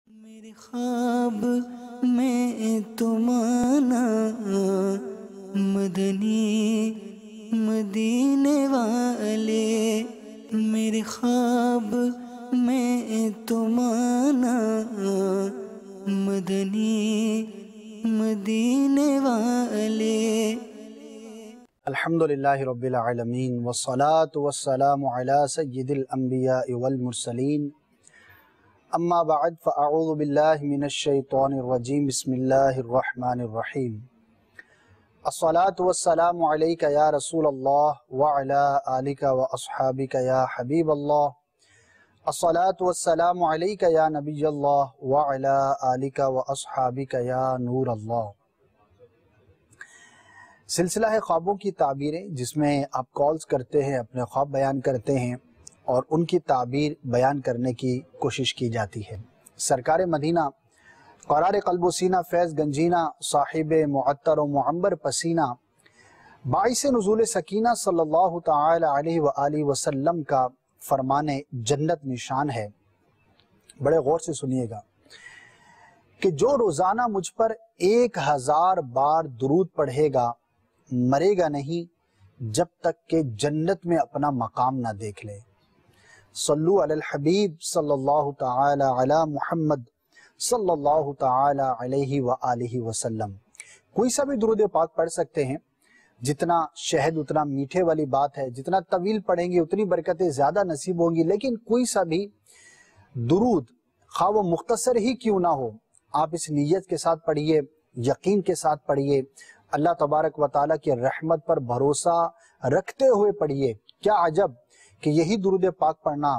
میرے خواب میں تمہارا مدنی مدینے والے، میرے خواب میں تمہارا مدنی مدینے والے۔ الحمدللہ رب العالمین والصلاة والسلام علی سید الانبیاء والمرسلین، اما بعد فاعوذ باللہ من الشیطان الرجیم، بسم اللہ الرحمن الرحیم۔ الصلاة والسلام علیک یا رسول اللہ وعلی آلک واصحابک یا حبیب اللہ، الصلاة والسلام علیک یا نبی اللہ وعلی آلک واصحابک یا نور اللہ۔ سلسلہ خوابوں کی تعبیریں، جس میں آپ کالز کرتے ہیں، اپنے خواب بیان کرتے ہیں اور ان کی تعبیر بیان کرنے کی کوشش کی جاتی ہے۔ سرکار مدینہ قرار قلب و سینہ فیض گنجینہ، صاحب معطر و معنبر پسینہ، باعث نزول سکینہ صلی اللہ تعالی علیہ وآلہ وسلم کا فرمان جنت نشان ہے۔ بڑے غور سے سنیے گا کہ جو روزانہ مجھ پر 1000 بار درود پڑھے گا مرے گا نہیں جب تک کہ جنت میں اپنا مقام نہ دیکھ لے۔ صلو علی الحبیب صلی اللہ تعالی علی محمد صلی اللہ تعالی علیہ وآلہ وسلم۔ کوئی سا بھی درود پاک پڑھ سکتے ہیں، جتنا شہد اتنا میٹھے والی بات ہے، جتنا طویل پڑھیں گے اتنی برکتیں زیادہ نصیب ہوں گی، لیکن کوئی سا بھی درود خواہ وہ مختصر ہی کیوں نہ ہو، آپ اس نیت کے ساتھ پڑھیے، یقین کے ساتھ پڑھیے، اللہ تبارک و تعالیٰ کی رحمت پر بھروسہ رکھتے ہوئے پڑھیے۔ کیا عجب کہ یہی درود پاک پڑھنا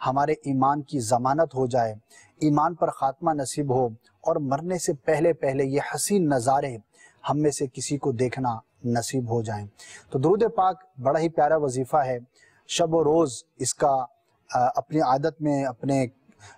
ہمارے ایمان کی ضمانت ہو جائے، ایمان پر خاتمہ نصیب ہو، اور مرنے سے پہلے پہلے یہ حسین نظارے ہم میں سے کسی کو دیکھنا نصیب ہو جائیں۔ تو درود پاک بڑا ہی پیارا وظیفہ ہے، شب و روز اس کا اپنی عادت میں، اپنے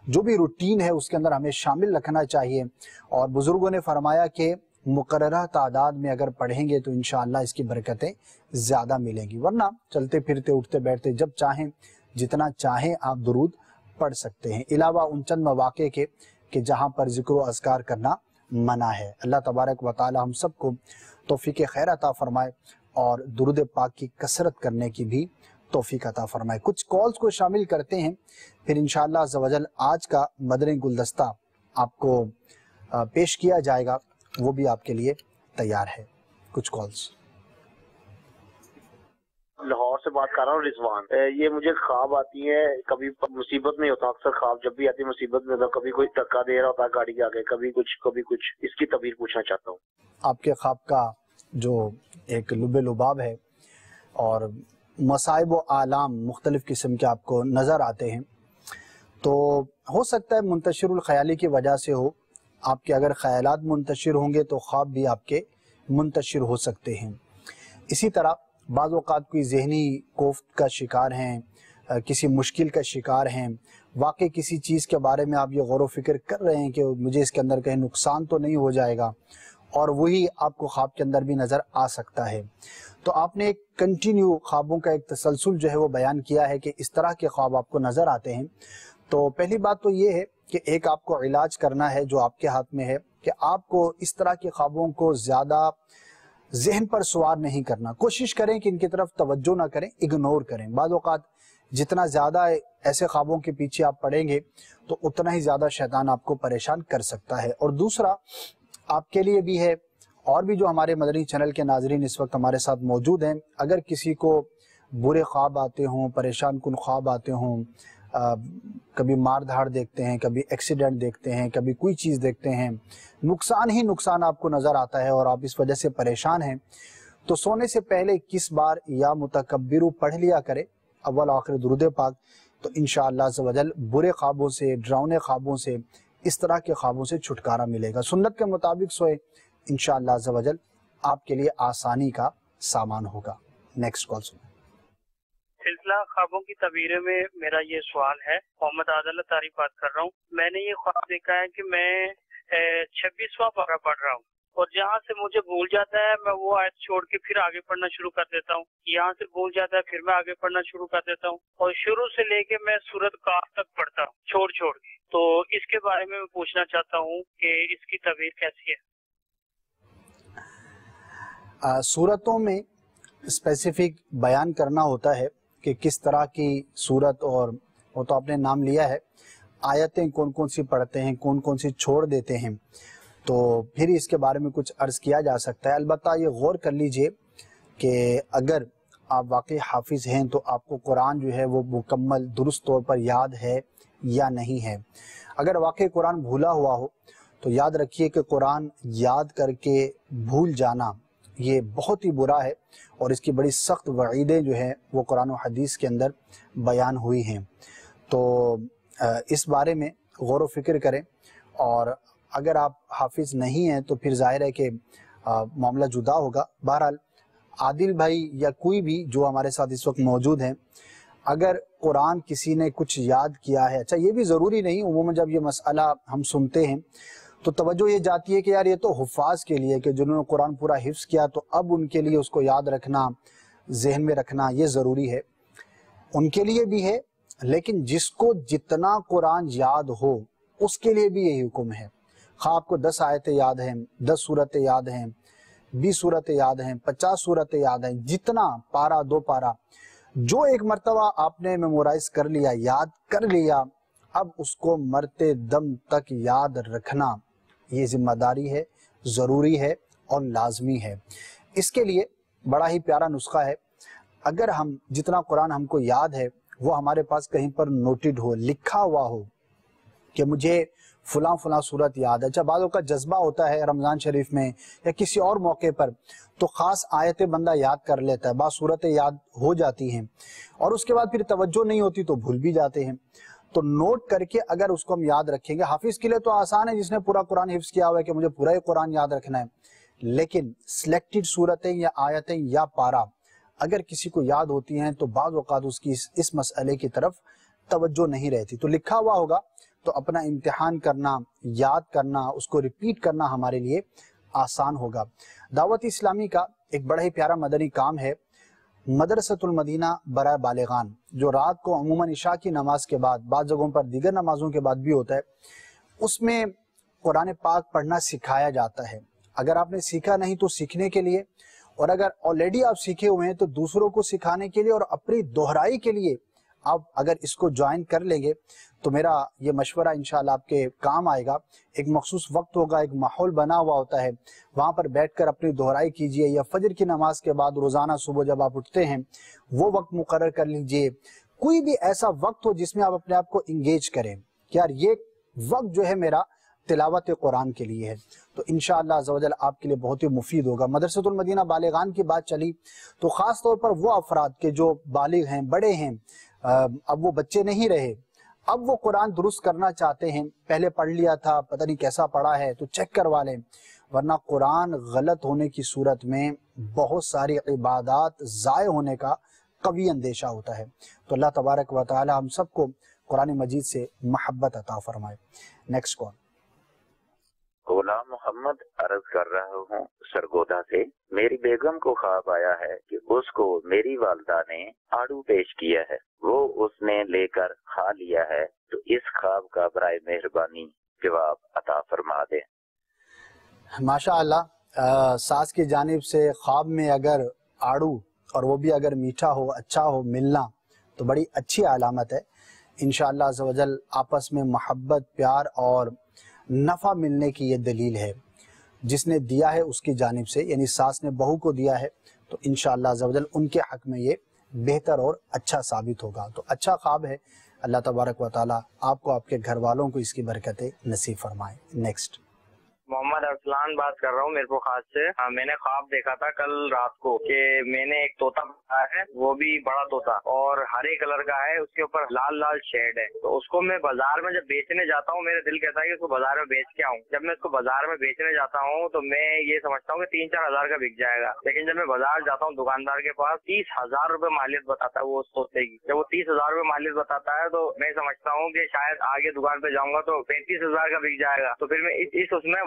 جو بھی روٹین ہے اس کے اندر ہمیں شامل رکھنا چاہیے، اور بزرگوں نے فرمایا کہ مقررہ تعداد میں اگر پڑھیں گے تو انشاءاللہ اس کی برکتیں زیادہ ملیں گی، ورنہ چلتے پھرتے اٹھتے بیٹھتے جب چاہیں جتنا چاہیں آپ درود پڑھ سکتے ہیں، علاوہ ان چند مواقع کے کہ جہاں پر ذکر و اذکار کرنا منع ہے۔ اللہ تبارک و تعالی ہم سب کو توفیق خیر عطا فرمائے اور درود پاک کی کثرت کرنے کی بھی توفیق عطا فرمائے۔ کچھ کالز کو شامل کرتے ہیں، پھر انشاءاللہ عز و جل آج کا مدنی گلدستہ آپ کو پیش کیا جائے گا، وہ بھی آپ کے لیے تیار ہے۔ کچھ کالز۔ لاہور سے بات کر رہا ہوں، رضوان۔ یہ مجھے خواب آتی ہے، کبھی مصیبت میں ہوتا، اکثر خواب جب بھی آتی مصیبت میں ہوتا، کبھی کوئی دھکا دے رہا ہوتا گاڑی کے آگے، کبھی کچھ اس کی تعبیر پوچھنا چاہتا ہوں۔ آپ کے خواب کا جو ایک لب لباب ہے اور مصائب و آلام مختلف قسم کے آپ کو نظر آتے ہیں، تو ہو سکتا ہے منتشر الخیالی کی وجہ سے ہو۔ آپ کے اگر خیالات منتشر ہوں گے تو خواب بھی آپ کے منتشر ہو سکتے ہیں۔ اسی طرح بعض اوقات کوئی ذہنی کوفت کا شکار ہیں، کسی مشکل کا شکار ہیں، واقع کسی چیز کے بارے میں آپ یہ غور و فکر کر رہے ہیں کہ مجھے اس کے اندر کہیں نقصان تو نہیں ہو جائے گا، اور وہی آپ کو خواب کے اندر بھی نظر آ سکتا ہے۔ تو آپ نے ایک کنٹینیو خوابوں کا ایک تسلسل جو ہے وہ بیان کیا ہے کہ اس طرح کے خواب آپ کو نظر آتے ہیں۔ تو پہلی بات تو یہ ہے کہ ایک آپ کو علاج کرنا ہے جو آپ کے ہاتھ میں ہے، کہ آپ کو اس طرح کے خوابوں کو زیادہ ذہن پر سوار نہیں کرنا۔ کوشش کریں کہ ان کی طرف توجہ نہ کریں، اگنور کریں۔ بعض اوقات جتنا زیادہ ایسے خوابوں کے پیچھے آپ پڑیں گے تو اتنا ہی زیادہ شیطان آپ کو پریشان کر سکتا ہے۔ اور دوسرا آپ کے لیے بھی ہے، اور بھی جو ہمارے مدنی چینل کے ناظرین اس وقت ہمارے ساتھ موجود ہیں، اگر کسی کو برے خواب آتے ہوں، پریشان کن خواب آتے ہوں، کبھی مار دھاڑ دیکھتے ہیں، کبھی ایکسیڈنٹ دیکھتے ہیں، کبھی کوئی چیز دیکھتے ہیں، نقصان ہی نقصان آپ کو نظر آتا ہے اور آپ اس وجہ سے پریشان ہیں، تو سونے سے پہلے 21 بار یا متکبر پڑھ لیا کرے اول آخر درود پاک، تو انشاءاللہ عز و جل برے خوابوں سے، ڈراؤنے خوابوں سے، اس طرح کے خوابوں سے چھٹکارا ملے گا۔ سنت کے مطابق سوئے، انشاءاللہ عز و جل آپ کے لیے آسانی کا سامان ہوگا۔ نیکسٹ کال سنیں۔ سلسلہ خوابوں کی تعبیریں میں میرا یہ سوال ہے، محمد عادل طاری بات کر رہا ہوں۔ میں نے یہ خواب دیکھا ہے کہ میں 26واں پارہ پڑھ رہا ہوں اور جہاں سے مجھے بھول جاتا ہے میں وہ آیت چھوڑ کے پھر آگے پڑھنا شروع کر دیتا ہوں، یہاں سے بھول جاتا ہے پھر میں آگے پڑھنا شروع کر دیتا ہوں، اور شروع سے لے کے میں سورۃ کاف تک پڑھتا ہوں چھوڑ چھوڑ کے۔ تو اس کے بارے میں پوچھنا چاہتا ہوں کہ اس کی تعبیر کیسی ہے؟ سورتوں میں اسپیسیفک بیان کرنا ہوتا ہے کہ کس طرح کی سورت، اور وہ تو آپ نے نام لیا ہے، آیتیں کون کون سی پڑھتے ہیں، کون کون سی چھوڑ دیتے ہیں، تو پھر اس کے بارے میں کچھ عرض کیا جا سکتا ہے۔ البتہ یہ غور کر لیجئے کہ اگر آپ واقعی حافظ ہیں تو آپ کو قرآن جو ہے وہ مکمل درست طور پر یاد ہے یا نہیں ہے۔ اگر واقعی قرآن بھولا ہوا ہو تو یاد رکھیے کہ قرآن یاد کر کے بھول جانا یہ بہت ہی برا ہے، اور اس کی بڑی سخت وعیدیں جو ہیں وہ قرآن و حدیث کے اندر بیان ہوئی ہیں۔ تو اس بارے میں غور و فکر کریں، اور اگر آپ حافظ نہیں ہیں تو پھر ظاہر ہے کہ معاملہ جدا ہوگا۔ بہرحال عادل بھائی یا کوئی بھی جو ہمارے ساتھ اس وقت موجود ہیں، اگر قرآن کسی نے کچھ یاد کیا ہے، اچھا یہ بھی ضروری نہیں، عموماً جب یہ مسئلہ ہم سنتے ہیں تو توجہ یہ جاتی ہے کہ یار یہ تو حفاظ کے لیے، کہ جنہوں نے قرآن پورا حفظ کیا تو اب ان کے لیے اس کو یاد رکھنا، ذہن میں رکھنا یہ ضروری ہے، ان کے لیے بھی ہے، لیکن جس کو جتنا قرآن یاد ہو اس کے لیے بھی یہی حکم ہے۔ خواہ آپ کو 10 آیتیں یاد ہیں، 10 سورتیں یاد ہیں، 20 سورتیں یاد ہیں، 50 سورتیں یاد ہیں، جتنا پارہ 2 پارہ جو ایک مرتبہ آپ نے میمورائز کر لیا، یاد کر لیا، اب اس کو مرتے دم تک یاد رکھنا یہ ذمہ داری ہے، ضروری ہے اور لازمی ہے۔ اس کے لیے بڑا ہی پیارا نسخہ ہے، اگر ہم جتنا قرآن ہم کو یاد ہے وہ ہمارے پاس کہیں پر نوٹڈ ہو، لکھا ہوا ہو کہ مجھے فلاں فلاں صورت یاد ہے۔ جب بعضوں کا جذبہ ہوتا ہے رمضان شریف میں یا کسی اور موقع پر تو خاص آیتیں بندہ یاد کر لیتا ہے، بعض صورتیں یاد ہو جاتی ہیں اور اس کے بعد پھر توجہ نہیں ہوتی تو بھول بھی جاتے ہیں، تو نوٹ کر کے اگر اس کو ہم یاد رکھیں گے، حافظ کے لیے تو آسان ہے جس نے پورا قرآن حفظ کیا ہوا ہے کہ مجھے پورا ہی قرآن یاد رکھنا ہے، لیکن سلیکٹڈ صورتیں یا آیتیں یا پارہ اگر کسی کو یاد ہوتی ہیں تو بعض اوقات اس کی اس مسئلے کی طرف توجہ نہیں رہتی، تو لکھا ہوا ہوگا تو اپنا امتحان کرنا، یاد کرنا، اس کو ریپیٹ کرنا ہمارے لیے آسان ہوگا۔ دعوت اسلامی کا ایک بڑا ہی پیارا مدنی کام ہے مدرسۃ المدینہ برائے بالغان، جو رات کو عموماً عشاء کی نماز کے بعد، بعض جگہوں پر دیگر نمازوں کے بعد بھی ہوتا ہے، اس میں قرآن پاک پڑھنا سکھایا جاتا ہے۔ اگر آپ نے سیکھا نہیں تو سیکھنے کے لیے، اور اگر آلریڈی آپ سیکھے ہوئے ہیں تو دوسروں کو سکھانے کے لیے اور اپنی دہرائی کے لیے آپ اگر اس کو جوائن کر لیں گے تو میرا یہ مشورہ انشاءاللہ آپ کے کام آئے گا۔ ایک مخصوص وقت ہوگا، ایک ماحول بنا ہوا ہوتا ہے، وہاں پر بیٹھ کر اپنی دہرائی کیجئے، یا فجر کی نماز کے بعد روزانہ صبح جب آپ اٹھتے ہیں وہ وقت مقرر کر لیجئے، کوئی بھی ایسا وقت ہو جس میں آپ اپنے آپ کو انگیج کریں کہ یار یہ وقت جو ہے میرا تلاوت قرآن کے لیے ہے، تو انشاءاللہ عزوجل آپ کے لیے بہت ہی مفید ہوگا۔ مدرسۃ المدینہ بالغان کی بات چلی تو خاص طور پر وہ افراد کے جو بالغ ہیں، بڑے ہیں، اب وہ بچے نہیں رہے، اب وہ قرآن درست کرنا چاہتے ہیں، پہلے پڑھ لیا تھا پتہ نہیں کیسا پڑھا ہے تو چیک کروا لیں، ورنہ قرآن غلط ہونے کی صورت میں بہت ساری عبادات ضائع ہونے کا قوی اندیشہ ہوتا ہے۔ تو اللہ تبارک و تعالی ہم سب کو قرآن مجید سے محبت عطا فرمائے۔ Next call. غلام محمد عرض کر رہا ہوں سرگودا سے، میری بیگم کو خواب آیا ہے کہ اس کو میری والدہ نے آڑو پیش کیا ہے، وہ اس نے لے کر کھا لیا ہے، تو اس خواب کا برائے مہربانی جواب عطا فرما دیں۔ ماشاء اللہ، ساس کی جانب سے خواب میں اگر آڑو اور وہ بھی اگر میٹھا ہو، اچھا ہو ملنا تو بڑی اچھی علامت ہے۔ انشاءاللہ عزوجل آپس میں محبت، پیار اور نفع ملنے کی یہ دلیل ہے۔ جس نے دیا ہے اس کی جانب سے، یعنی ساس نے بہو کو دیا ہے، تو انشاءاللہ عزوجل ان کے حق میں یہ بہتر اور اچھا ثابت ہوگا۔ تو اچھا خواب ہے، اللہ تبارک و تعالی آپ کو، آپ کے گھر والوں کو اس کی برکتیں نصیب فرمائے۔ نیکسٹ۔ محمد ارسلان بات کر رہا ہوں میرپور خاص سے۔ میں نے خواب دیکھا تھا کل رات کو کہ میں نے ایک طوطا پایا ہے، وہ بھی بڑا طوطا، اور ہرے کلر کا ہے، اس کے اوپر لال لال شیڈ ہے، تو اس کو میں بازار میں جب بیچنے جاتا ہوں میرا دل کہتا ہے کہ اس کو بازار میں بیچ کے آؤں۔ جب میں اس کو بازار میں بیچنے جاتا ہوں تو میں یہ سمجھتا ہوں کہ 3-4 ہزار کا بک جائے گا، لیکن جب میں بازار جاتا ہوں دکاندار کے پاس 30,000 روپے مالیت بتاتا ہے وہ اس طوطے کی۔ جب وہ 30,000 روپے مالیت بتاتا ہے تو میں سمجھتا ہوں کہ شاید آگے دکان پہ جاؤں گا تو 35,000 کا بک جائے گا، تو پھر میں اس میں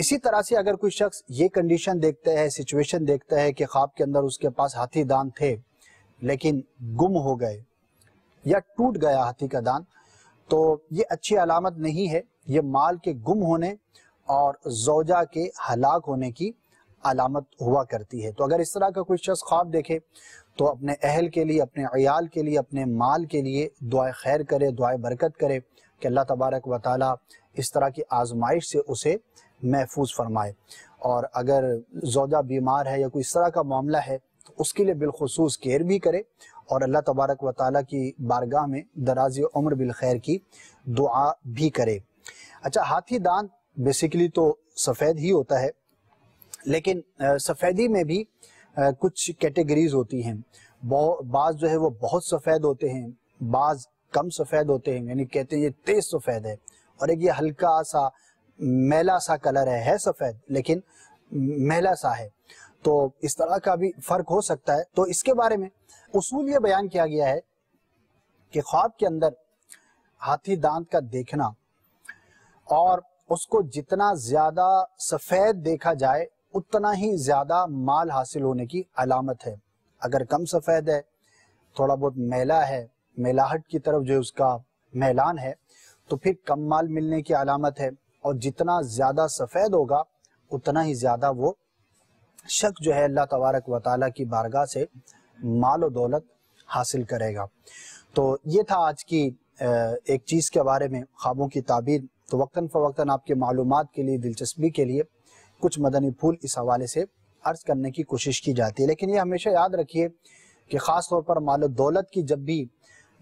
اسی طرح سے اگر کوئی شخص یہ کنڈیشن دیکھتا ہے، سچویشن دیکھتا ہے کہ خواب کے اندر اس کے پاس ہاتھی دانت تھے لیکن گم ہو گئے یا ٹوٹ گیا ہاتھی کا دانت، تو یہ اچھی علامت نہیں ہے، یہ مال کے گم ہونے اور زوجہ کے ہلاک ہونے کی علامت ہوا کرتی ہے۔ تو اگر اس طرح کا کوئی شخص خواب دیکھے تو اپنے اہل کے لیے، اپنے عیال کے لیے، اپنے مال کے لیے دعائے خیر کرے، دعائے برکت کرے کہ اللہ تبارک و تعالی اس طرح کی آزمائش سے اسے محفوظ فرمائے۔ اور اگر زوجہ بیمار ہے یا کوئی اس طرح کا معاملہ ہے تو اس کے لیے بالخصوص کیئر بھی کرے اور اللہ تبارک و تعالیٰ کی بارگاہ میں دراز عمر بالخیر کی دعا بھی کرے۔ اچھا، ہاتھی دانت بیسیکلی تو سفید ہی ہوتا ہے، لیکن سفیدی میں بھی کچھ کیٹیگریز ہوتی ہیں۔ بعض جو ہے وہ بہت سفید ہوتے ہیں، بعض کم سفید ہوتے ہیں، یعنی کہتے ہیں یہ تیز سفید ہے، اور ایک یہ ہلکا سا میلا سا کلر ہے سفید لیکن میلا سا ہے، تو اس طرح کا بھی فرق ہو سکتا ہے۔ تو اس کے بارے میں اصول یہ بیان کیا گیا ہے کہ خواب کے اندر ہاتھی دانت کا دیکھنا اور اس کو جتنا زیادہ سفید دیکھا جائے اتنا ہی زیادہ مال حاصل ہونے کی علامت ہے۔ اگر کم سفید ہے، تھوڑا بہت میلا ہے، میلاہٹ کی طرف جو اس کا میلان ہے، تو پھر کم مال ملنے کی علامت ہے، اور جتنا زیادہ سفید ہوگا اتنا ہی زیادہ وہ شخص جو ہے اللہ تبارک و تعالیٰ کی بارگاہ سے مال و دولت حاصل کرے گا۔ تو یہ تھا آج کی ایک چیز کے بارے میں، خوابوں کی تعبیر۔ تو وقتاً فوقتاً آپ کے معلومات کے لیے، دلچسپی کے لیے کچھ مدنی پھول اس حوالے سے عرض کرنے کی کوشش کی جاتی ہے، لیکن یہ ہمیشہ یاد رکھیے کہ خاص طور پر مال و دولت کی جب بھی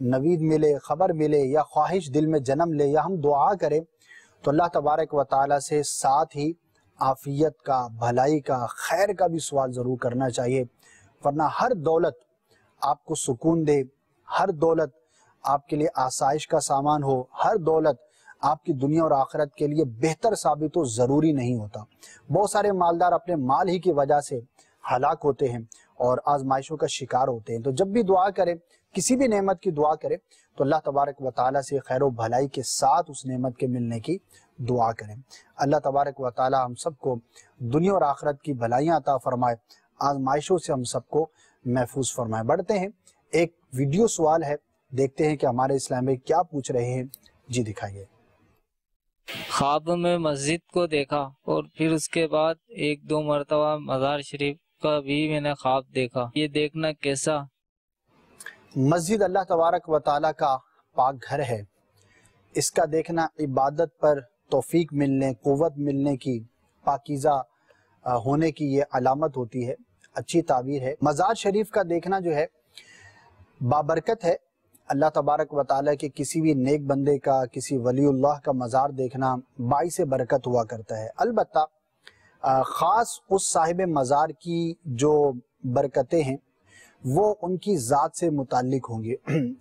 نوید ملے، خبر ملے، یا خواہش دل میں جنم لے، یا ہم دعا کریں، تو اللہ تبارک و تعالیٰ سے ساتھ ہی عافیت کا، بھلائی کا، خیر کا بھی سوال ضرور کرنا چاہیے، ورنہ ہر دولت آپ کو سکون دے، ہر دولت آپ کے لیے آسائش کا سامان ہو، ہر دولت آپ کی دنیا اور آخرت کے لیے بہتر ثابت ہو، ضروری نہیں ہوتا۔ بہت سارے مالدار اپنے مال ہی کی وجہ سے ہلاک ہوتے ہیں اور آزمائشوں کا شکار ہوتے ہیں۔ تو جب بھی دعا کریں، کسی بھی نعمت کی دعا کریں، تو اللہ تبارک و تعالیٰ سے خیر و بھلائی کے ساتھ اس نعمت کے ملنے کی دعا کریں۔ اللہ تبارک و تعالیٰ ہم سب کو دنیا اور آخرت کی بھلائیاں عطا فرمائے، آزمائشوں سے ہم سب کو محفوظ فرمائے۔ بڑھتے ہیں، ایک ویڈیو سوال ہے، دیکھتے ہیں کہ ہمارے اسلام میں کیا پوچھ رہے ہیں۔ جی دکھائیے۔ خواب میں مسجد کو دیکھا اور پھر اس کے بعد 1-2 مرتبہ مزار شریف کا بھی میں نے خواب دیکھا، یہ دیکھنا کیسا؟ مسجد اللہ تبارک و تعالیٰ کا پاک گھر ہے، اس کا دیکھنا عبادت پر توفیق ملنے، قوت ملنے کی، پاکیزہ ہونے کی یہ علامت ہوتی ہے، اچھی تعبیر ہے۔ مزار شریف کا دیکھنا جو ہے بابرکت ہے، اللہ تبارک و تعالیٰ کے کسی بھی نیک بندے کا، کسی ولی اللہ کا مزار دیکھنا باعث برکت ہوا کرتا ہے۔ البتہ خاص اس صاحب مزار کی جو برکتیں ہیں وہ ان کی ذات سے متعلق ہوں گی۔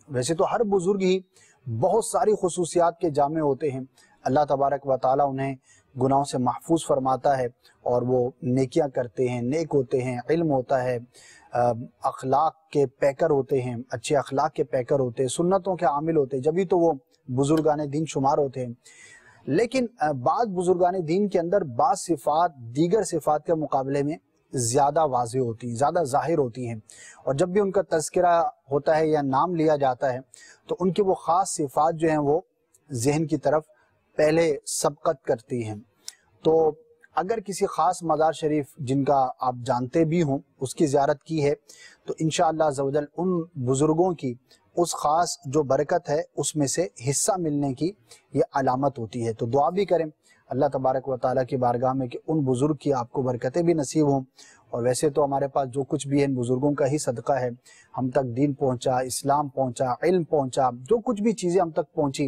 ویسے تو ہر بزرگ ہی بہت ساری خصوصیات کے جامع ہوتے ہیں، اللہ تبارک و تعالیٰ انہیں گناہوں سے محفوظ فرماتا ہے اور وہ نیکیاں کرتے ہیں، نیک ہوتے ہیں، علم ہوتا ہے، اخلاق کے پیکر ہوتے ہیں، اچھے اخلاق کے پیکر ہوتے ہیں، سنتوں کے عامل ہوتے ہیں، جبھی تو وہ بزرگان دین شمار ہوتے ہیں۔ لیکن بعض بزرگان دین کے اندر بعض صفات دیگر صفات کے مقابلے میں زیادہ واضح ہوتی ہیں، زیادہ ظاہر ہوتی ہیں، اور جب بھی ان کا تذکرہ ہوتا ہے یا نام لیا جاتا ہے تو ان کی وہ خاص صفات جو ہیں وہ ذہن کی طرف پہلے سبقت کرتی ہیں۔ تو اگر کسی خاص مزار شریف جن کا آپ جانتے بھی ہوں اس کی زیارت کی ہے تو انشاءاللہ عزوجل ان بزرگوں کی اس خاص جو برکت ہے اس میں سے حصہ ملنے کی یہ علامت ہوتی ہے۔ تو دعا بھی کریں اللہ تبارک و تعالیٰ کی بارگاہ میں کہ ان بزرگ کی آپ کو برکتیں بھی نصیب ہوں، اور ویسے تو ہمارے پاس جو کچھ بھی ہے ان بزرگوں کا ہی صدقہ ہے، ہم تک دین پہنچا، اسلام پہنچا، علم پہنچا، جو کچھ بھی چیزیں ہم تک پہنچی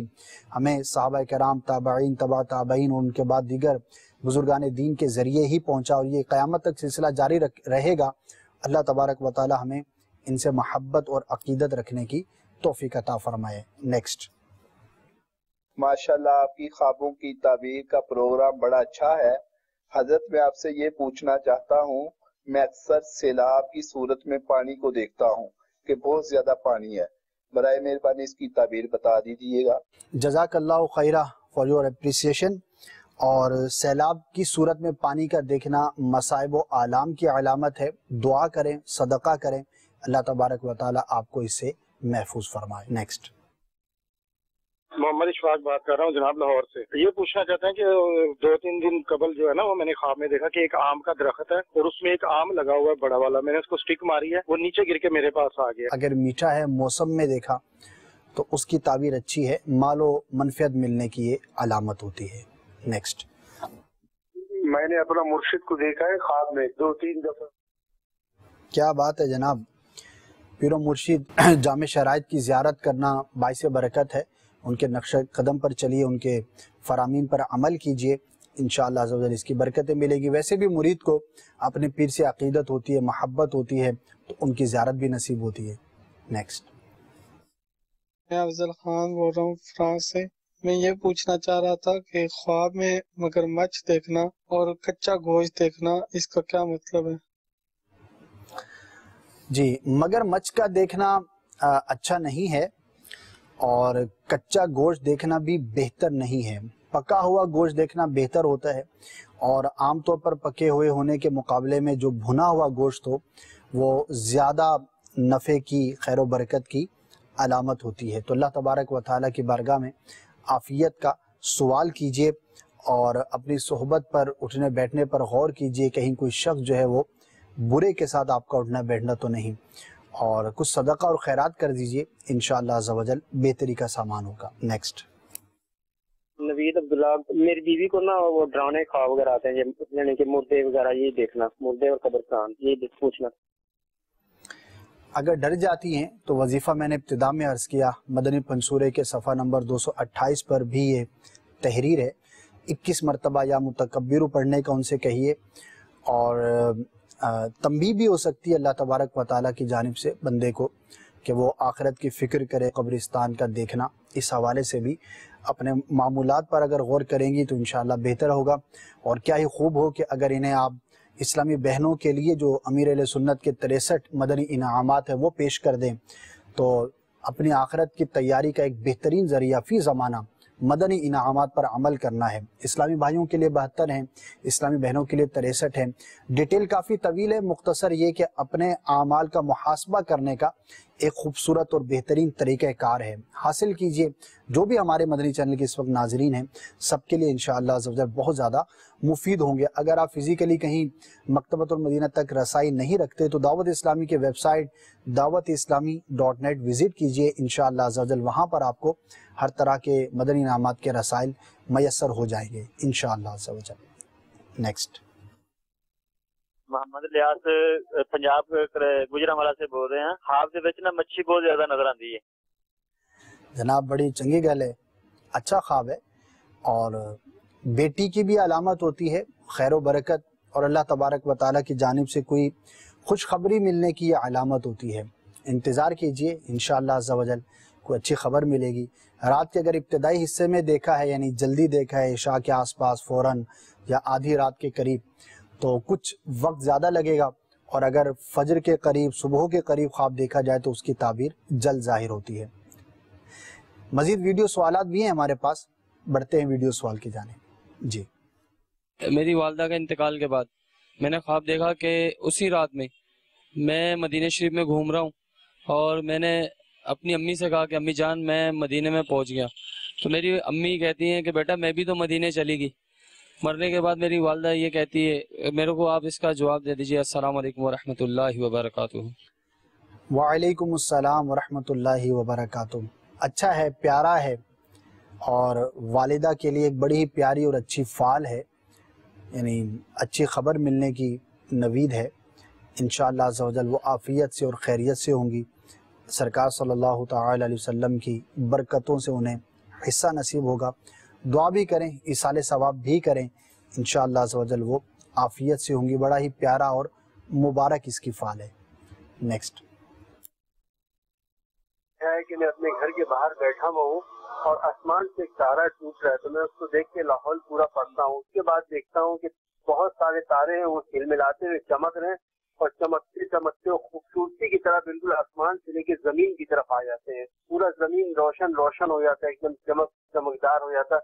ہمیں صحابہ کرام، تابعین، تبع تابعین اور ان کے بعد دیگر بزرگان دین کے ذریعے ہی پہنچا، اور یہ قیامت تک سلسلہ جاری رہے گا۔ اللہ تبارک و تعالیٰ ہمیں ان سے محبت اور عقیدت رکھنے کی توفیق عطا فرمائے۔ نیکسٹ۔ ماشاءاللہ آپ کی خوابوں کی تعبیر کا پروگرام بڑا اچھا ہے۔ حضرت میں آپ سے یہ پوچھنا چاہتا ہوں، میں اکثر سیلاب کی صورت میں پانی کو دیکھتا ہوں کہ بہت زیادہ پانی ہے، برائے مہربانی اس کی تعبیر بتا دیجیے گا۔ جزاک اللہ خیرہ فار یور اپریسیشن، اور سیلاب کی صورت میں پانی کا دیکھنا مصائب و آلام کی علامت ہے. دعا کریں، صدقہ کریں، اللہ تبارک و تعالی آپ کو اس سے محفوظ فرمائے. نیکسٹ. محمد اشفاق بات کر رہا ہوں جناب لاہور سے. یہ پوچھنا چاہتے ہیں کہ 2-3 دن قبل جو ہے نا وہ میں نے خواب میں دیکھا کہ ایک آم کا درخت ہے اور اس میں ایک آم لگا ہوا ہے بڑا والا. میں نے اس کو سٹک ماری ہے، وہ نیچے گر کے میرے پاس آ گیا. اگر میٹھا ہے، موسم میں دیکھا تو اس کی تعبیر اچھی ہے، مال و منفعت ملنے کی یہ علامت ہوتی ہے. نیکسٹ. میں نے اپنا مرشد کو دیکھا ہے خواب میں 2-3 دفعہ. کیا بات ہے جناب. پیر و مرشد جامع شرائط کی زیارت کرنا باعث برکت ہے. ان کے نقش قدم پر چلیے، ان کے فرامین پر عمل کیجئے، انشاءاللہ عز و جل اس کی برکتیں ملے گی. ویسے بھی مرید کو اپنے پیر سے عقیدت ہوتی ہے، محبت ہوتی ہے، تو ان کی زیارت بھی نصیب ہوتی ہے. نیکسٹ. میں افضل خان بول رہا ہوں فرانس سے. میں یہ پوچھنا چاہ رہا تھا کہ خواب میں مگرمچھ دیکھنا اور کچا گوشت دیکھنا، اس کا کیا مطلب ہے؟ جی، مگرمچھ کا دیکھنا اچھا نہیں ہے اور کچا گوشت دیکھنا بھی بہتر نہیں ہے. پکا ہوا گوشت دیکھنا بہتر ہوتا ہے، اور عام طور پر پکے ہوئے ہونے کے مقابلے میں جو بھنا ہوا گوشت ہو وہ زیادہ نفع کی، خیر و برکت کی علامت ہوتی ہے. تو اللہ تبارک و تعالیٰ کی بارگاہ میں عافیت کا سوال کیجئے اور اپنی صحبت پر اٹھنے بیٹھنے پر غور کیجئے، کہیں کوئی شخص جو ہے وہ برے کے ساتھ آپ کا اٹھنا بیٹھنا تو نہیں، اور کچھ صدقہ اور خیرات کر دیجئے، انشاءاللہ عز و جل بہتری کا سامان ہوگا. نیکسٹ. نوید عبداللہ. میری بیوی کو نا وہ ڈرانے خواب وغیرہ آتے ہیں، یعنی کہ مردے وغیرہ، یہ دیکھنا، مردے اور قبرستان، یہ پوچھنا. اگر ڈر جاتی ہیں تو وظیفہ میں نے ابتدا میں عرض کیا، مدنی پنصورے کے صفحہ نمبر 228 پر بھی یہ تحریر ہے. 21 مرتبہ یا متکبر پڑھنے کا ان سے کہیے، اور تنبیہ بھی ہو سکتی ہے اللہ تبارک و تعالیٰ کی جانب سے بندے کو کہ وہ آخرت کی فکر کرے. قبرستان کا دیکھنا، اس حوالے سے بھی اپنے معمولات پر اگر غور کریں گی تو انشاءاللہ بہتر ہوگا. اور کیا ہی خوب ہو کہ اگر انہیں آپ اسلامی بہنوں کے لیے جو امیر اہل سنت کے 63 مدنی انعامات ہیں وہ پیش کر دیں، تو اپنی آخرت کی تیاری کا ایک بہترین ذریعہ فی زمانہ مدنی انعامات پر عمل کرنا ہے. اسلامی بھائیوں کے لیے 72 ہیں، اسلامی بہنوں کے لیے 63 ہیں. ڈیٹیل کافی طویل ہے، مختصر یہ کہ اپنے اعمال کا محاسبہ کرنے کا ایک خوبصورت اور بہترین طریقہ کار ہے. حاصل کیجئے. جو بھی ہمارے مدنی چینل کے اس وقت ناظرین ہیں سب کے لیے انشاءاللہ عز و جل بہت زیادہ مفید ہوں گے. اگر آپ فزیکلی کہیں مکتبۃ المدینہ تک رسائی نہیں رکھتے تو دعوت اسلامی کے ویب سائٹ dawatIslami.net وزٹ کیجئے. انشاءاللہ عز و جل وہاں پر آپ کو ہر طرح کے مدنی انعامات کے رسائل میسر ہو جائیں گے انشاءاللہ عز و جل. نیکسٹ. محمد الیاس پنجاب گجرانوالا سے بول رہے ہیں. خواب دے وچ نا مچھی بہت زیادہ نظر آندی ہے. جناب بڑی چنگی گل ہے، اچھا خواب ہے، اور بیٹی کی بھی علامت ہوتی ہے، خیر و برکت اور اللہ تبارک و تعالیٰ کی جانب سے کوئی خوشخبری ملنے کی یہ علامت ہوتی ہے. انتظار کیجئے، انشاءاللہ عز و جل کوئی اچھی خبر ملے گی. رات کے اگر ابتدائی حصے میں دیکھا ہے، یعنی جلدی دیکھا ہے، عشاء کے آس پاس فوراً یا آدھی رات کے قریب، تو کچھ وقت زیادہ لگے گا، اور اگر فجر کے قریب، صبح کے قریب خواب دیکھا جائے تو اس کی تعبیر جلد ظاہر ہوتی ہے. مزید ویڈیو سوالات بھی ہیں ہمارے پاس، بڑھتے ہیں ویڈیو سوال کی جانب. جی. میری والدہ کا انتقال کے بعد میں نے خواب دیکھا کہ اسی رات میں مدینہ شریف میں گھوم رہا ہوں، اور میں نے اپنی امی سے کہا کہ امی جان میں مدینے میں پہنچ گیا. تو میری امی کہتی ہیں کہ بیٹا میں بھی تو مدینے چلی گئی. مرنے کے بعد میری والدہ یہ کہتی ہے، میرے کو آپ اس کا جواب دے دیجیے. السلام علیکم ورحمۃ اللہ وبرکاتہ. وعلیکم السلام ورحمۃ اللہ وبرکاتہ. اچھا ہے، پیارا ہے، اور والدہ کے لیے ایک بڑی ہی پیاری اور اچھی فعال ہے، یعنی اچھی خبر ملنے کی نوید ہے. انشاءاللہ عز و جل وہ عافیت سے اور خیریت سے ہوں گی. سرکار صلی اللہ تعالی علیہ وسلم کی برکتوں سے انہیں حصہ نصیب ہوگا. دعا بھی کریں، ایصال ثواب بھی کریں، انشاءاللہ عز و جل وہ عافیت سے ہوں گی. بڑا ہی پیارا اور مبارک اس کی فعال ہے. نیکسٹ. ہے کہ میں اپنے گھر کے باہر بیٹھا ہوا ہوں اور آسمان سے ایک تارا ٹوٹ رہا ہے، تو میں اس کو دیکھ کے لاہور پورا پڑھتا ہوں. اس کے بعد دیکھتا ہوں کہ بہت سارے تارے ہیں، وہ ہلملاتے ہوئے چمک رہے ہیں، اور چمکتے چمکتے خوبصورتی کی طرح بالکل آسمان سے لے کے زمین کی طرف آ جاتے ہیں. پورا زمین روشن روشن ہو جاتا ہے، ایک دم چمکدار ہو جاتا ہے.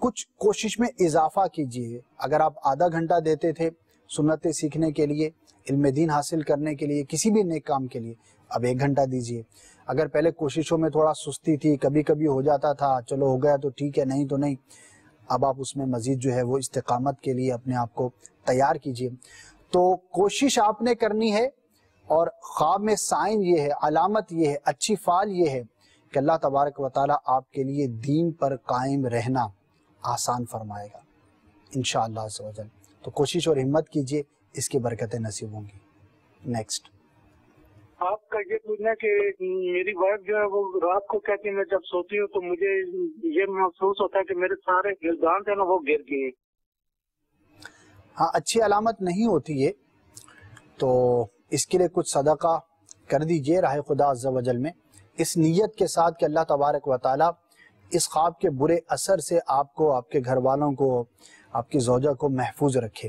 کچھ کوشش میں اضافہ کیجئے. اگر آپ آدھا گھنٹہ دیتے تھے سنتیں سیکھنے کے لیے، علم دین حاصل کرنے کے لیے، کسی بھی نیک کام کے لیے، اب 1 گھنٹہ دیجئے. اگر پہلے کوششوں میں تھوڑا سستی تھی، کبھی کبھی ہو جاتا تھا، چلو ہو گیا تو ٹھیک ہے، نہیں تو نہیں، اب آپ اس میں مزید جو ہے وہ استقامت کے لیے اپنے آپ کو تیار کیجئے. تو کوشش آپ نے کرنی ہے، اور خواب میں سائن یہ ہے، علامت یہ ہے، اچھی فعال یہ ہے کہ اللہ تبارک و تعالیٰ آپ کے لیے دین پر قائم رہنا آسان فرمائے گا انشاءاللہ عز و جل. تو کوشش اور ہمت کیجئے، اس کی برکتیں نصیب ہوں گی. نیکسٹ. آپ کا یہ پوچھنا کہ میری وائف جو ہے وہ رات کو کہتی ہے میں جب سوتی ہوں تو مجھے یہ محسوس ہوتا ہے کہ میرے سارے گردان جو ہے نا وہ گر گئے. ہاں، اچھی علامت نہیں ہوتی ہے، تو اس کے لیے کچھ صدقہ کر دیجئے راہ خدا عز و جل میں، اس نیت کے ساتھ کہ اللہ تبارک و تعالیٰ اس خواب کے برے اثر سے آپ کو، آپ کے گھر والوں کو، آپ کی زوجہ کو محفوظ رکھے،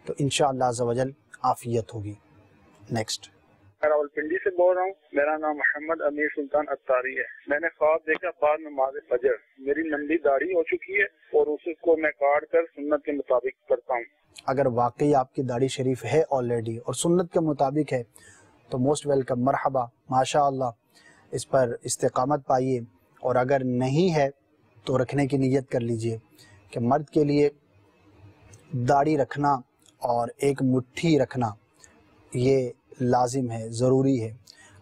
تو انشاءاللہ عز و جل عافیت ہوگی. نیکسٹ. راولپنڈی سے بول رہا ہوں، میرا نام محمد امیر سلطان اتاری ہے. میں نے خواب دیکھا بعد نماز فجر میری لمبی داڑھی ہو چکی ہے اور اس کو میں کاٹ کر سنت کے مطابق کرتا ہوں. اگر واقعی آپ کی داڑھی شریف ہے آلریڈی اور سنت کے مطابق ہے تو موسٹ ویلکم، مرحبا، ماشاءاللہ، اس پر استقامت پائیے. اور اگر نہیں ہے تو رکھنے کی نیت کر لیجئے کہ مرد کے لیے داڑھی رکھنا اور ایک مٹھی رکھنا یہ لازم ہے، ضروری ہے.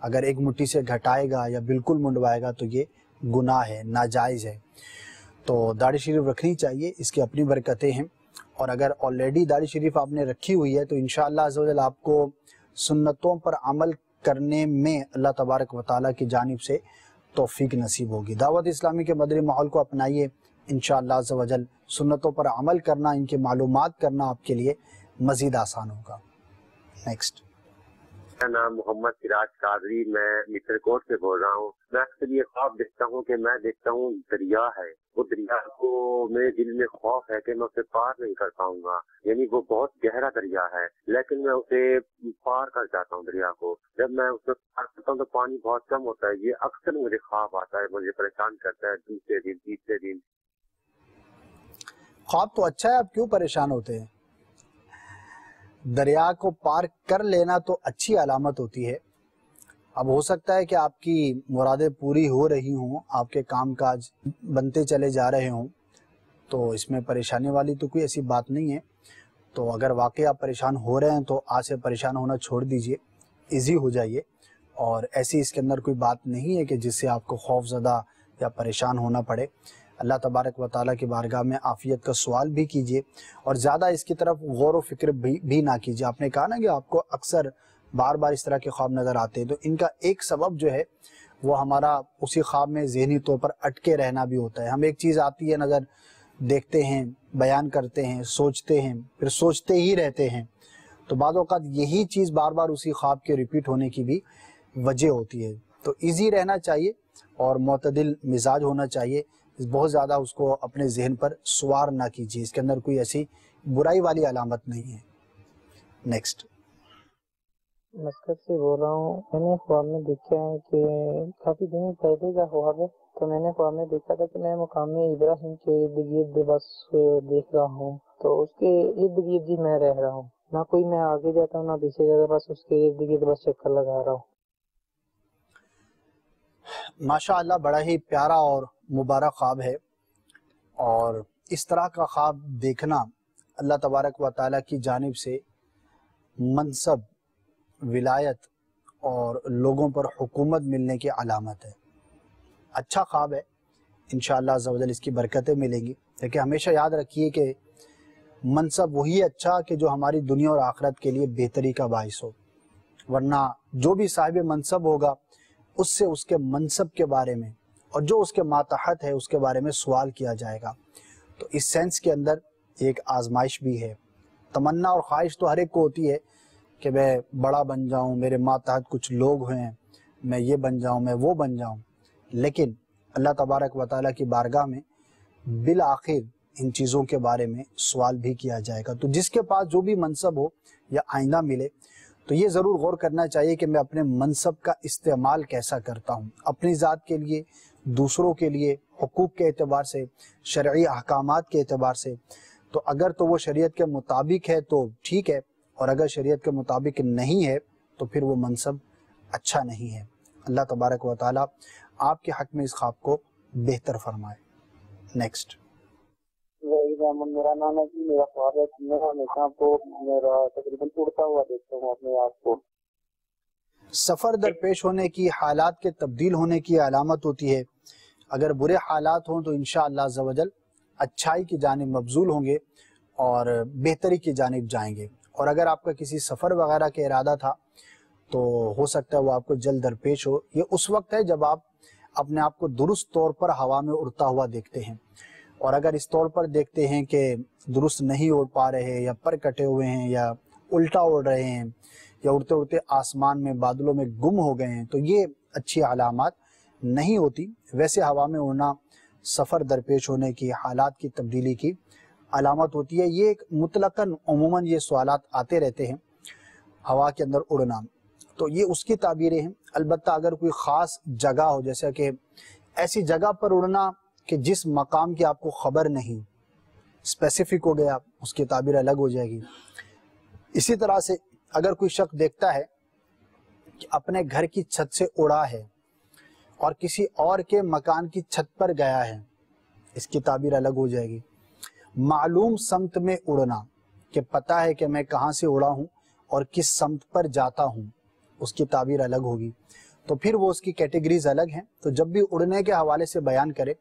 اگر ایک مٹھی سے گھٹائے گا یا بالکل منڈوائے گا تو یہ گناہ ہے، ناجائز ہے. تو داڑھی شریف رکھنی چاہیے، اس کی اپنی برکتیں ہیں. اور اگر آلریڈی داڑھی شریف آپ نے رکھی ہوئی ہے تو انشاءاللہ عز و جل آپ کو سنتوں پر عمل کرنے میں اللہ تبارک و تعالیٰ کی جانب سے توفیق نصیب ہوگی. دعوت اسلامی کے مدری ماحول کو اپنائیے، انشاءاللہ عز و جل سنتوں پر عمل کرنا، ان کی معلومات کرنا آپ کے لیے مزید آسان ہوگا. نیکسٹ. میرا نام محمد سراج قادری، میں مصر کوٹ سے بول رہا ہوں. میں اکثر یہ خواب دیکھتا ہوں کہ میں دیکھتا ہوں دریا ہے، وہ دریا کو میرے دل میں خوف ہے کہ میں اسے پار نہیں کر پاؤں گا. یعنی وہ بہت گہرا دریا ہے لیکن میں اسے پار کر جاتا ہوں دریا کو. جب میں اسے پار کرتا ہوں تو پانی بہت کم ہوتا ہے. یہ اکثر مجھے خواب آتا ہے، مجھے پریشان کرتا ہے دوسرے دن تیسرے دن. خواب تو اچھا ہے، آپ کیوں پریشان ہوتے ہیں؟ دریا کو پار کر لینا تو اچھی علامت ہوتی ہے. اب ہو سکتا ہے کہ آپ کی مرادیں پوری ہو رہی ہوں، آپ کے کام کاج بنتے چلے جا رہے ہوں، تو اس میں پریشانی والی تو کوئی ایسی بات نہیں ہے. تو اگر واقعی آپ پریشان ہو رہے ہیں تو آج سے پریشان ہونا چھوڑ دیجئے، ایزی ہو جائیے. اور ایسی اس کے اندر کوئی بات نہیں ہے کہ جس سے آپ کو خوف زدہ یا پریشان ہونا پڑے. اللہ تبارک و تعالیٰ کی بارگاہ میں عافیت کا سوال بھی کیجئے اور زیادہ اس کی طرف غور و فکر بھی نہ کیجئے. آپ نے کہا نا کہ آپ کو اکثر بار بار اس طرح کے خواب نظر آتے ہیں، تو ان کا ایک سبب جو ہے وہ ہمارا اسی خواب میں ذہنی طور پر اٹکے رہنا بھی ہوتا ہے. ہم ایک چیز آتی ہے نظر، دیکھتے ہیں، بیان کرتے ہیں، سوچتے ہیں، پھر سوچتے ہی رہتے ہیں. تو بعض اوقات یہی چیز بار بار اسی خواب کے ریپیٹ ہونے کی بھی وجہ ہوتی ہے. تو ایزی رہنا چاہیے اور معتدل مزاج ہونا چاہیے. بہت زیادہ اس کو اپنے ذہن پر سوار نہ کیجیے، اس کے اندر کوئی ایسی برائی والی علامت نہیں ہے. نیکسٹ. مسکت سے بول رہا ہوں. میں نے خواب میں دیکھا ہے کہ کافی دن پہلے کا خواب ہے، تو میں نے خواب میں دیکھا تھا کہ میں مقام ابراہیم کے ارد گرد بس دیکھ رہا ہوں، تو اس کے ارد گرد ہی میں رہ رہا ہوں، نہ کوئی میں آگے جاتا ہوں نہ پیچھے جاتا، بس اس کے ارد گرد بس چکر لگا رہا ہوں. ماشاء اللہ، بڑا ہی پیارا اور مبارک خواب ہے. اور اس طرح کا خواب دیکھنا اللہ تبارک و تعالیٰ کی جانب سے منصب، ولایت اور لوگوں پر حکومت ملنے کی علامت ہے. اچھا خواب ہے، انشاءاللہ عز و جل اس کی برکتیں ملیں گی. لیکن ہمیشہ یاد رکھیے کہ منصب وہی اچھا کہ جو ہماری دنیا اور آخرت کے لیے بہتری کا باعث ہو، ورنہ جو بھی صاحب منصب ہوگا اس سے اس کے منصب کے بارے میں اور جو اس کے ماتحت ہے اس کے بارے میں سوال کیا جائے گا. تو اس سینس کے اندر ایک آزمائش بھی ہے. تمنا اور خواہش تو ہر ایک کو ہوتی ہے کہ میں بڑا بن جاؤں، میرے ماتحت کچھ لوگ ہیں، میں یہ بن جاؤں، میں وہ بن جاؤں. لیکن اللہ تبارک و تعالیٰ کی بارگاہ میں بالآخر ان چیزوں کے بارے میں سوال بھی کیا جائے گا. تو جس کے پاس جو بھی منصب ہو یا آئندہ ملے تو یہ ضرور غور کرنا چاہیے کہ میں اپنے منصب کا استعمال کیسا کرتا ہوں، اپنی ذات کے لیے، دوسروں کے لیے حقوق کے اعتبار سے، شرعی احکامات کے اعتبار سے، تو اگر تو وہ شریعت کے مطابق ہے تو ٹھیک ہے، اور اگر شریعت کے مطابق نہیں ہے تو پھر وہ منصب اچھا نہیں ہے۔ اللہ تبارک و تعالیٰ آپ کے حق میں اس خواب کو بہتر فرمائے۔ نیکسٹ۔ میرا نام ہے جی، میرا خواب ہے میں ہمیشہ کو میرا تقریباً اڑتا ہوا دیکھتا ہوں اپنے آپ کو۔ سفر درپیش ہونے کی، حالات کے تبدیل ہونے کی علامت ہوتی ہے۔ اگر برے حالات ہوں تو انشاءاللہ عز و جل اچھائی کی جانب مبذول ہوں گے اور بہتری کی جانب جائیں گے، اور اگر آپ کا کسی سفر وغیرہ کا ارادہ تھا تو ہو سکتا ہے وہ آپ کو جلد درپیش ہو۔ یہ اس وقت ہے جب آپ اپنے آپ کو درست طور پر ہوا میں اڑتا ہوا دیکھتے ہیں، اور اگر اس طور پر دیکھتے ہیں کہ درست نہیں اڑ پا رہے، یا پر کٹے ہوئے ہیں، یا الٹا اڑ رہے ہیں، یا اڑتے اڑتے آسمان میں بادلوں میں گم ہو گئے ہیں، تو یہ اچھی علامات نہیں ہوتی۔ ویسے ہوا میں اڑنا سفر درپیش ہونے کی، حالات کی تبدیلی کی علامت ہوتی ہے۔ یہ ایک مطلقاً عموماً یہ سوالات آتے رہتے ہیں، ہوا کے اندر اڑنا، تو یہ اس کی تعبیریں ہیں۔ البتہ اگر کوئی خاص جگہ ہو، جیسا کہ ایسی جگہ پر اڑنا کہ جس مقام کی آپ کو خبر نہیں، اسپیسیفک ہو گیا، اس کی تعبیر الگ ہو جائے گی۔ اسی طرح سے اگر کوئی شخص دیکھتا ہے کہ اپنے گھر کی چھت سے اڑا ہے اور کسی اور کے مکان کی چھت پر گیا ہے، اس کی تعبیر الگ ہو جائے گی۔ معلوم سمت میں اڑنا، کہ پتہ ہے کہ میں کہاں سے اڑا ہوں اور کس سمت پر جاتا ہوں، اس کی تعبیر الگ ہوگی۔ تو پھر وہ اس کی کیٹیگریز الگ ہیں۔ تو جب بھی اڑنے کے حوالے سے بیان کرے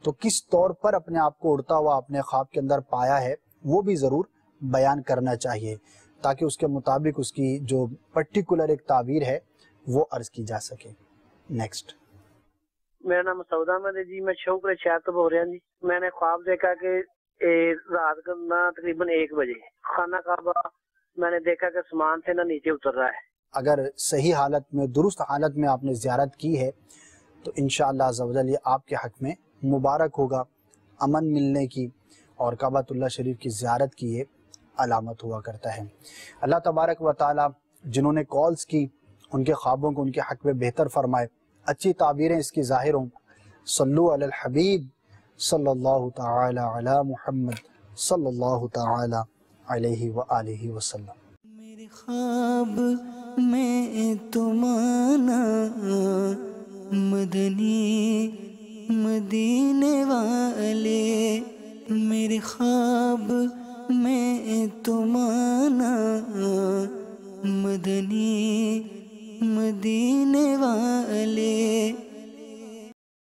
تو کس طور پر اپنے آپ کو اڑتا ہوا اپنے خواب کے اندر پایا ہے وہ بھی ضرور بیان کرنا چاہیے، تاکہ اس کے مطابق اس کی جو پرٹیکولر ایک تعبیر ہے وہ عرض کی جا سکے۔ نیکسٹ۔ میرا نام مسعود احمد ہے جی، میں شوقر شہر تو بول رہا ہوں جی۔ میں نے خواب دیکھا کہ رات کا تقریباً 1 بجے خانہ کعبہ میں نے دیکھا کہ سامان سے نہ نیچے اتر رہا ہے۔ اگر صحیح حالت میں، درست حالت میں آپ نے زیارت کی ہے تو انشاءاللہ عز و جل یہ آپ کے حق میں مبارک ہوگا، امن ملنے کی، اور کعبۃ اللہ شریف کی زیارت کی یہ علامت ہوا کرتا ہے۔ اللہ تبارک و تعالی جنہوں نے کالز کی ان کے خوابوں کو ان کے حق میں بہتر فرمائے، اچھی تعبیریں اس کی ظاہر ہوں۔ صلو علی الحبیب صلی اللہ تعالی علی محمد صلی اللہ تعالی علیہ وآلہ وسلم۔ میرے خواب میں تمہارا مدنی مدینے والے، میرے خواب میں تمہارا مدنی مدینے والے،